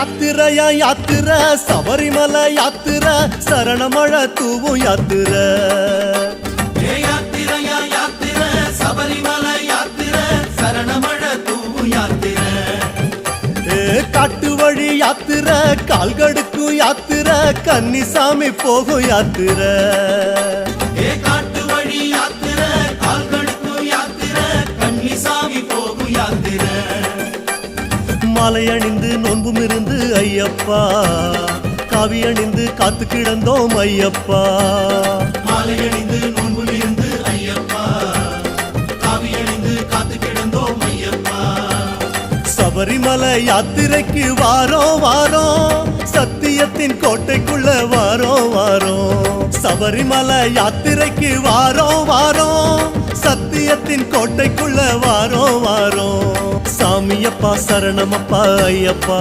யாத்திரையா யாத்திரை சபரிமலை யாத்திரை சரணமழ தூவும் யாத்திரை யாத்திரையா யாத்திரை சபரிமலை யாத்திரை சரணமழ தூவும் யாத்திரை காட்டு வழி யாத்திரை கால்கடுக்கும் யாத்திரை கன்னிசாமி போகும் யாத்திரை காட்டு வழி யாத்திரை கால்கடுக்கும் யாத்திரை கன்னிசாமி போகும் யாத்திரை மாலை அணிந்து நோன்பும் இருந்து ஐயப்பா காவி அணிந்து காத்து கிடந்தோம் ஐயப்பா மாலை அணிந்து நோன்பும் இருந்து ஐயப்பா காவி அணிந்து காத்து கிடந்தோம் ஐயப்பா சபரிமலை யாத்திரைக்கு வாரோம் வாரோம் சத்தியத்தின் கோட்டைக்குள்ள வாரோம் வாரோம் சபரிமலை யாத்திரைக்கு வாரோம் வாரோம் சத்தியத்தின் கோட்டைக்குள்ள வாரோம் வாரோம் சாமியப்பா சரணமப்பா ஐயப்பா